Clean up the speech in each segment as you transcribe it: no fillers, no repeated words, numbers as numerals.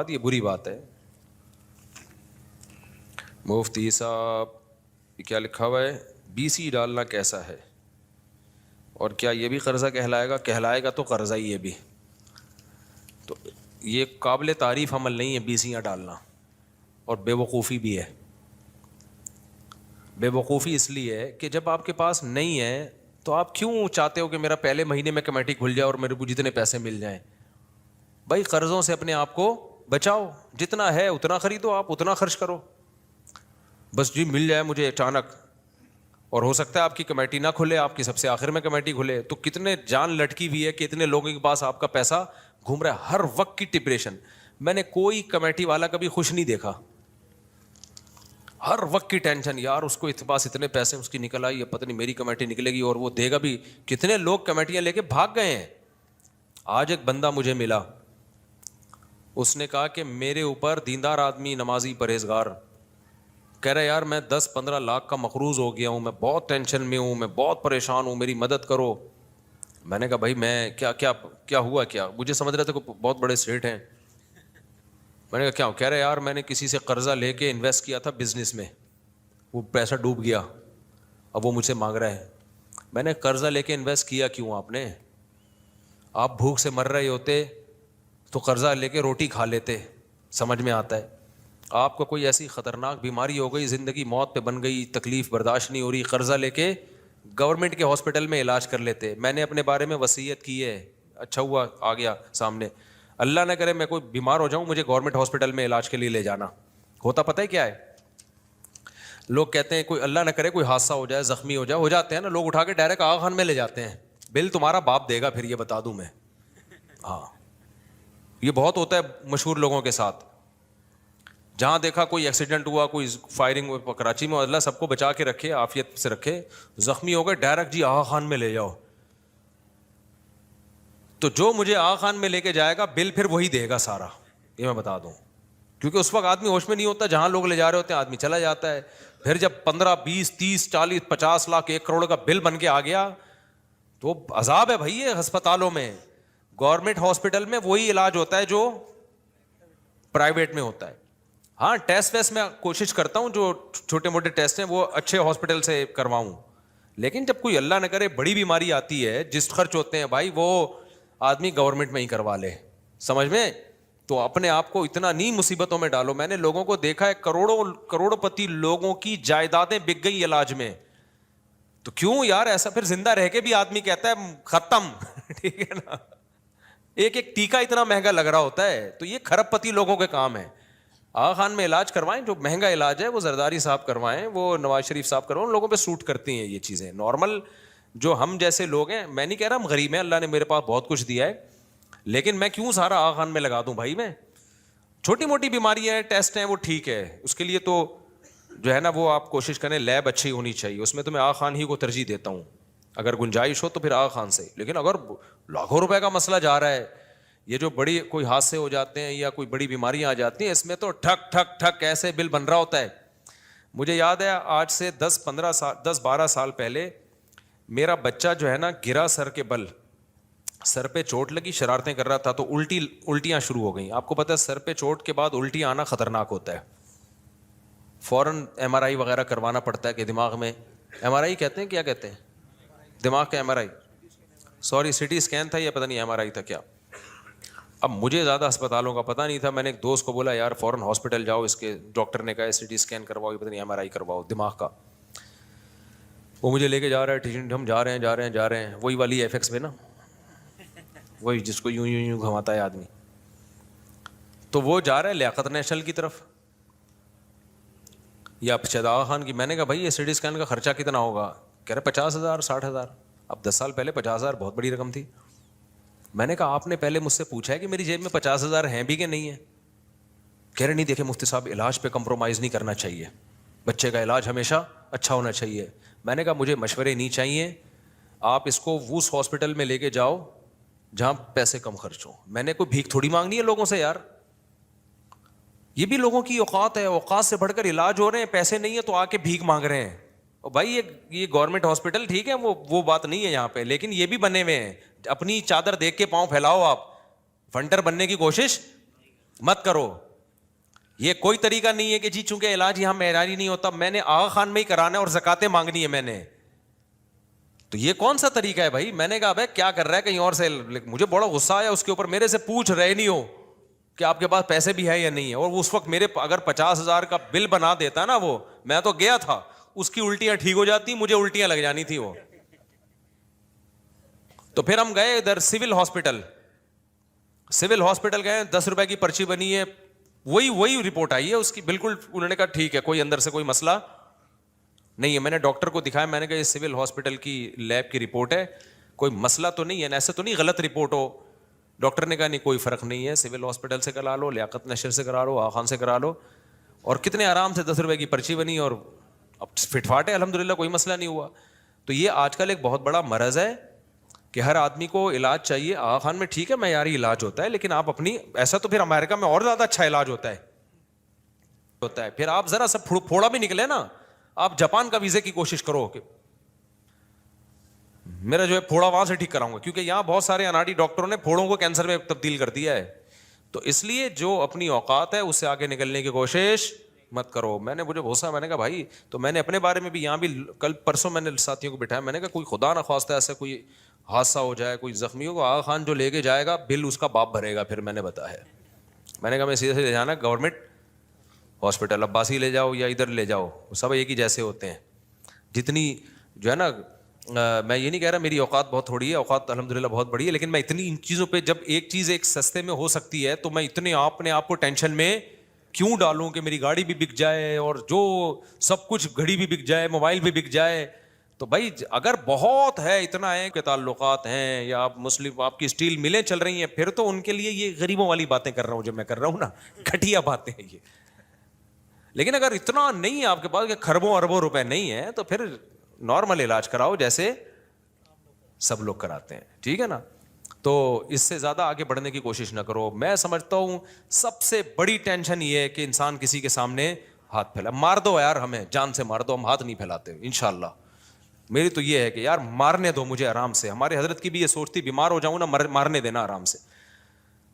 یہ بری بات ہے. مفتی صاحب یہ کیا لکھا ہوا ہے, BC ڈالنا کیسا ہے اور کیا یہ بھی قرضہ کہلائے گا؟ کہلائے گا تو قرضہ ہی یہ بھی. تو یہ قابل تعریف عمل نہیں ہے BCیاں ڈالنا, اور بے وقوفی بھی ہے. بے وقوفی اس لیے ہے کہ جب آپ کے پاس نہیں ہے تو آپ کیوں چاہتے ہو کہ میرا پہلے مہینے میں کمیٹی کھل جائے اور میرے کو جتنے پیسے مل جائیں؟ بھائی قرضوں سے اپنے آپ کو بچاؤ, جتنا ہے اتنا خریدو, آپ اتنا خرچ کرو. بس جی مل جائے مجھے اچانک, اور ہو سکتا ہے آپ کی کمیٹی نہ کھلے, آپ کی سب سے آخر میں کمیٹی کھلے, تو کتنے جان لٹکی ہوئی ہے کہ اتنے لوگوں کے پاس آپ کا پیسہ گھوم رہا ہے, ہر وقت کی ڈپریشن. میں نے کوئی کمیٹی والا کبھی خوش نہیں دیکھا, ہر وقت کی ٹینشن, یار اس کو پاس اتنے پیسے اس کی نکل آئی, پتہ نہیں میری کمیٹی نکلے گی اور وہ دے گا بھی. کتنے لوگ کمیٹیاں لے کے بھاگ گئے ہیں. آج ایک بندہ مجھے ملا, اس نے کہا کہ میرے اوپر دیندار آدمی, نمازی, پرہیزگار, کہہ رہا یار میں 10-15 لاکھ کا مقروض ہو گیا ہوں, میں بہت ٹینشن میں ہوں, میں بہت پریشان ہوں, میری مدد کرو. میں نے کہا بھائی میں کیا ہوا کیا؟ مجھے سمجھ رہے تھے کہ بہت بڑے سیٹ ہیں. میں نے کہا کیا ہوں؟ کہہ رہے یار میں نے کسی سے قرضہ لے کے انویسٹ کیا تھا بزنس میں, وہ پیسہ ڈوب گیا, اب وہ مجھ سے مانگ رہا ہے. میں نے قرضہ لے کے انویسٹ کیا کیوں آپ نے؟ آپ بھوک سے مر رہے ہوتے تو قرضہ لے کے روٹی کھا لیتے, سمجھ میں آتا ہے. آپ کو کوئی ایسی خطرناک بیماری ہو گئی, زندگی موت پہ بن گئی, تکلیف برداشت نہیں ہو رہی, قرضہ لے کے گورنمنٹ کے ہاسپٹل میں علاج کر لیتے. میں نے اپنے بارے میں وصیت کی ہے, اچھا ہوا آ گیا سامنے. اللہ نہ کرے میں کوئی بیمار ہو جاؤں, مجھے گورنمنٹ ہاسپٹل میں علاج کے لیے لے جانا. ہوتا پتہ ہے کیا ہے؟ لوگ کہتے ہیں کوئی اللہ نہ کرے کوئی حادثہ ہو جائے, زخمی ہو جائے, ہو جاتے ہیں نا, لوگ اٹھا کے ڈائریکٹ آغا خان میں لے جاتے ہیں. بل تمہارا باپ دے گا پھر, یہ بتا دوں میں. ہاں یہ بہت ہوتا ہے مشہور لوگوں کے ساتھ. جہاں دیکھا کوئی ایکسیڈنٹ ہوا, کوئی فائرنگ ہوئی کراچی میں, اللہ سب کو بچا کے رکھے, عافیت سے رکھے, زخمی ہو گئے ڈائریکٹ جی آغا خان میں لے جاؤ. تو جو مجھے آغا خان میں لے کے جائے گا بل پھر وہی دے گا سارا, یہ میں بتا دوں. کیونکہ اس وقت آدمی ہوش میں نہیں ہوتا, جہاں لوگ لے جا رہے ہوتے ہیں آدمی چلا جاتا ہے. پھر جب 15, 20, 30, 40, 50 لاکھ 1 کروڑ کا بل بن کے آ گیا تو عذاب ہے بھائی. یہ ہسپتالوں میں, گورنمنٹ ہاسپٹل میں وہی علاج ہوتا ہے جو پرائیویٹ میں ہوتا ہے. ہاں ٹیسٹ ویسٹ میں کوشش کرتا ہوں, جو چھوٹے موٹے ٹیسٹ ہیں وہ اچھے ہاسپٹل سے کرواؤں, لیکن جب کوئی اللہ نہ کرے بڑی بیماری آتی ہے, جس خرچ ہوتے ہیں بھائی وہ آدمی گورنمنٹ میں ہی کروا لے, سمجھ میں. تو اپنے آپ کو اتنا نہیں مصیبتوں میں ڈالو. میں نے لوگوں کو دیکھا ہے, کروڑوں پتی لوگوں کی جائیدادیں بک گئی علاج میں. تو کیوں یار ایسا؟ پھر زندہ رہ کے بھی آدمی کہتا ہے ختم, ٹھیک ہے نا. ایک ٹیکہ اتنا مہنگا لگ رہا ہوتا ہے, تو یہ کھرب پتی لوگوں کے کام ہے. آغا خان میں علاج کروائیں, جو مہنگا علاج ہے وہ زرداری صاحب کروائیں, وہ نواز شریف صاحب کروائیں, ان لوگوں پہ سوٹ کرتی ہیں یہ چیزیں. نارمل جو ہم جیسے لوگ ہیں, میں نہیں کہہ رہا ہم غریب ہیں, اللہ نے میرے پاس بہت کچھ دیا ہے, لیکن میں کیوں سارا آغا خان میں لگا دوں بھائی. میں چھوٹی موٹی بیماری ہے, ٹیسٹ ہیں, وہ ٹھیک ہے, اس کے لیے تو جو ہے نا وہ آپ کوشش کریں لیب اچھی ہونی چاہیے, اس میں تو میں آغا خان ہی کو ترجیح دیتا ہوں. اگر گنجائش ہو تو پھر آغا خان سے. لیکن اگر لاکھوں روپے کا مسئلہ جا رہا ہے, یہ جو بڑی کوئی حادثے ہو جاتے ہیں یا کوئی بڑی بیماریاں آ جاتی ہیں, اس میں تو ٹھک ٹھک ٹھک ایسے بل بن رہا ہوتا ہے. مجھے یاد ہے آج سے 10-12 سال پہلے میرا بچہ جو ہے نا گرا سر کے بل, سر پہ چوٹ لگی, شرارتیں کر رہا تھا تو الٹیاں شروع ہو گئیں. آپ کو پتہ ہے سر پہ چوٹ کے بعد الٹی آنا خطرناک ہوتا ہے, فوراً MRI وغیرہ کروانا پڑتا ہے کہ دماغ میں, MRI کہتے ہیں, کیا کہتے ہیں, دماغ کا MRI, سوری CT اسکین تھا یا پتہ نہیں MRI تھا کیا. اب مجھے زیادہ اسپتالوں کا پتہ نہیں تھا, میں نے ایک دوست کو بولا یار فوراً ہاسپٹل جاؤ, اس کے ڈاکٹر نے کہا CT اسکین کرواؤ, پتہ نہیں MRI کرواؤ دماغ کا. وہ مجھے لے کے جا رہا ہے, ہم جا رہے ہیں, وہی والی FX پہ نا, وہی جس کو یوں گھماتا ہے آدمی. تو وہ جا رہا ہے لیاقت نیشنل کی طرف یا شاید آغا خان کی. میں نے کہا بھائی یہ CT اسکین کا خرچہ کتنا ہوگا؟ کہہ رہے 50,000 60,000. اب 10 سال پہلے 50,000 بہت بڑی رقم تھی. میں نے کہا آپ نے پہلے مجھ سے پوچھا ہے کہ میری جیب میں 50,000 ہیں بھی کہ نہیں ہے؟ کہہ رہے نہیں, دیکھیں مفتی صاحب علاج پہ کمپرومائز نہیں کرنا چاہیے, بچے کا علاج ہمیشہ اچھا ہونا چاہیے. میں نے کہا مجھے مشورے نہیں چاہیے, آپ اس کو اس ہاسپٹل میں لے کے جاؤ جہاں پیسے کم خرچ ہوں. میں نے کوئی بھیک تھوڑی مانگنی ہے لوگوں سے یار, یہ بھی لوگوں کی اوقات ہے, اوقات سے بڑھ کر علاج ہو رہے ہیں, پیسے نہیں ہے تو آ کے بھیک مانگ رہے ہیں. اور بھائی یہ گورنمنٹ ہاسپٹل ٹھیک ہے, وہ بات نہیں ہے یہاں پہ, لیکن یہ بھی بنے ہوئے ہیں, اپنی چادر دیکھ کے پاؤں پھیلاؤ, آپ فنڈر بننے کی کوشش مت کرو. یہ کوئی طریقہ نہیں ہے کہ جی چونکہ علاج یہاں معیاری نہیں ہوتا میں نے آغا خان میں ہی کرانا ہے اور زکاتیں مانگنی ہے میں نے. تو یہ کون سا طریقہ ہے بھائی؟ میں نے کہا بھائی کیا کر رہا ہے کہیں اور سے. مجھے بڑا غصہ آیا اس کے اوپر, میرے سے پوچھ رہے نہیں ہو کہ آپ کے پاس پیسے بھی ہے یا نہیں ہے. اور اس وقت میرے اگر 50,000 کا بل بنا دیتا نا وہ, میں تو گیا تھا, اس کی الٹیاں ٹھیک ہو جاتی, مجھے الٹیاں لگ جانی تھی وہ. تو پھر ہم گئے ادھر سول ہاسپٹل گئے, 10 روپے کی پرچی بنی ہے, وہی رپورٹ آئی ہے اس کی بالکل. انہوں نے کہا ٹھیک ہے, کوئی اندر سے کوئی مسئلہ نہیں ہے. میں نے ڈاکٹر کو دکھایا, میں نے کہا یہ سول ہاسپٹل کی لیب کی رپورٹ ہے, کوئی مسئلہ تو نہیں ہے, ایسے تو نہیں غلط رپورٹ ہو. ڈاکٹر نے کہا نہیں کوئی فرق نہیں ہے, سول ہاسپٹل سے کرا لو, لیاقت نشر سے کرا لو, آغا خان سے کرا لو. اور کتنے آرام سے 10 روپے کی پرچی بنی اور اب فٹ فاٹ ہے الحمدللہ, کوئی مسئلہ نہیں ہوا. تو یہ آج کل ایک بہت بڑا مرض ہے کہ ہر آدمی کو علاج چاہیے. آغا خان میں ٹھیک ہے معیاری علاج ہوتا ہے, لیکن آپ اپنی ایسا تو پھر امریکہ میں اور زیادہ اچھا علاج ہوتا ہے. پھر آپ ذرا سا پھوڑا بھی نکلے نا, آپ جاپان کا ویزے کی کوشش کرو کہ میرا جو ہے پھوڑا وہاں سے ٹھیک کراؤں گا, کیونکہ یہاں بہت سارے اناڑی ڈاکٹروں نے پھوڑوں کو کینسر میں تبدیل کر دیا ہے. تو اس لیے جو اپنی اوقات ہے اس سے آگے نکلنے کی کوشش مت کرو. مجھے غصہ, میں نے کہا بھائی, تو میں نے اپنے بارے میں بھی یہاں بھی کل پرسوں میں نے ساتھیوں کو بٹھایا, میں نے کہا کوئی خدا نہ خواستہ ایسا کوئی حادثہ ہو جائے, کوئی زخمی ہو, آغا خان جو لے کے جائے گا بل اس کا باپ بھرے گا. پھر میں نے بتایا, میں نے کہا میں سیدھے سے لے جانا گورنمنٹ ہاسپٹل, عباسی لے جاؤ یا ادھر لے جاؤ, سب ایک ہی جیسے ہوتے ہیں. جتنی جو ہے نا, میں یہ نہیں کہہ رہا میری اوقات بہت تھوڑی ہے, اوقات الحمدللہ بہت بڑی ہے, لیکن میں اتنی ان چیزوں پہ, جب ایک چیز ایک سستے میں ہو سکتی ہے تو میں اتنے اپنے آپ کو ٹینشن میں کیوں ڈالوں کہ میری گاڑی بھی بک جائے اور جو سب کچھ, گھڑی بھی بک جائے, موبائل بھی بک جائے. تو بھائی اگر بہت ہے, اتنا ہے کہ تعلقات ہیں یا آپ مسلم, آپ کی اسٹیل ملیں چل رہی ہیں, پھر تو ان کے لیے یہ غریبوں والی باتیں کر رہا ہوں جو میں کر رہا ہوں نا, گھٹیا باتیں ہیں یہ. لیکن اگر اتنا نہیں ہے آپ کے پاس کہ خربوں اربوں روپے نہیں ہے, تو پھر نارمل علاج کراؤ جیسے سب لوگ کراتے ہیں, ٹھیک ہے نا. تو اس سے زیادہ آگے بڑھنے کی کوشش نہ کرو. میں سمجھتا ہوں سب سے بڑی ٹینشن یہ ہے کہ انسان کسی کے سامنے ہاتھ پھیلا. مار دو یار, ہمیں جان سے مار دو, ہم ہاتھ نہیں پھیلاتے انشاءاللہ. میری تو یہ ہے کہ یار مارنے دو مجھے آرام سے. ہمارے حضرت کی بھی یہ سوچتی, بیمار ہو جاؤں نا مارنے دینا آرام سے.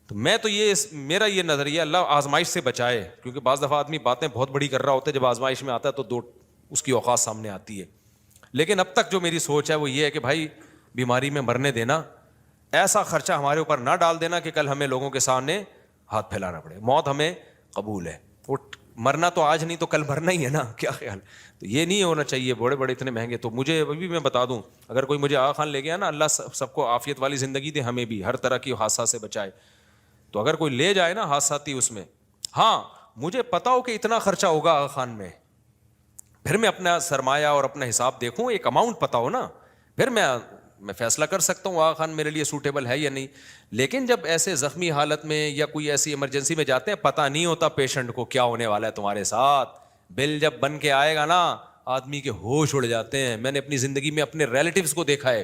تو میں تو یہ میرا یہ نظریہ, اللہ آزمائش سے بچائے, کیونکہ بعض دفعہ آدمی باتیں بہت بڑی کر رہا ہوتا ہے, جب آزمائش میں آتا ہے تو اس کی اوقات سامنے آتی ہے. لیکن اب تک جو میری سوچ ہے وہ یہ ہے کہ بھائی بیماری میں مرنے دینا, ایسا خرچہ ہمارے اوپر نہ ڈال دینا کہ کل ہمیں لوگوں کے سامنے ہاتھ پھیلانا پڑے. موت ہمیں قبول ہے, وہ مرنا تو آج نہیں تو کل مرنا ہی ہے نا, کیا خیال. تو یہ نہیں ہونا چاہیے بڑے بڑے اتنے مہنگے. تو مجھے ابھی میں بتا دوں, اگر کوئی مجھے آغا خان لے گیا نا, اللہ سب کو عافیت والی زندگی دے, ہمیں بھی ہر طرح کی حادثہ سے بچائے. تو اگر کوئی لے جائے نا حادثاتی اس میں, ہاں مجھے پتا ہو کہ اتنا خرچہ ہوگا آغا خان میں, پھر میں اپنا سرمایہ اور اپنا حساب دیکھوں, ایک اماؤنٹ پتا ہو نا, پھر میں فیصلہ کر سکتا ہوں آغا خان میرے لیے سوٹیبل ہے یا نہیں. لیکن جب ایسے زخمی حالت میں یا کوئی ایسی ایمرجنسی میں جاتے ہیں, پتہ نہیں ہوتا پیشنٹ کو کیا ہونے والا ہے تمہارے ساتھ. بل جب بن کے آئے گا نا, آدمی کے ہوش اڑ جاتے ہیں. میں نے اپنی زندگی میں اپنے ریلیٹیوز کو دیکھا ہے,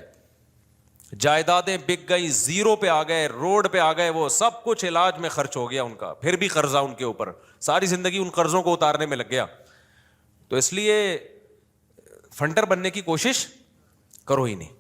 جائیدادیں بک گئی, زیرو پہ آ گئے, روڈ پہ آ گئے, وہ سب کچھ علاج میں خرچ ہو گیا ان کا, پھر بھی قرضہ ان کے اوپر, ساری زندگی ان قرضوں کو اتارنے میں لگ گیا. تو اس لیے فنڈر بننے کی کوشش کرو ہی نہیں.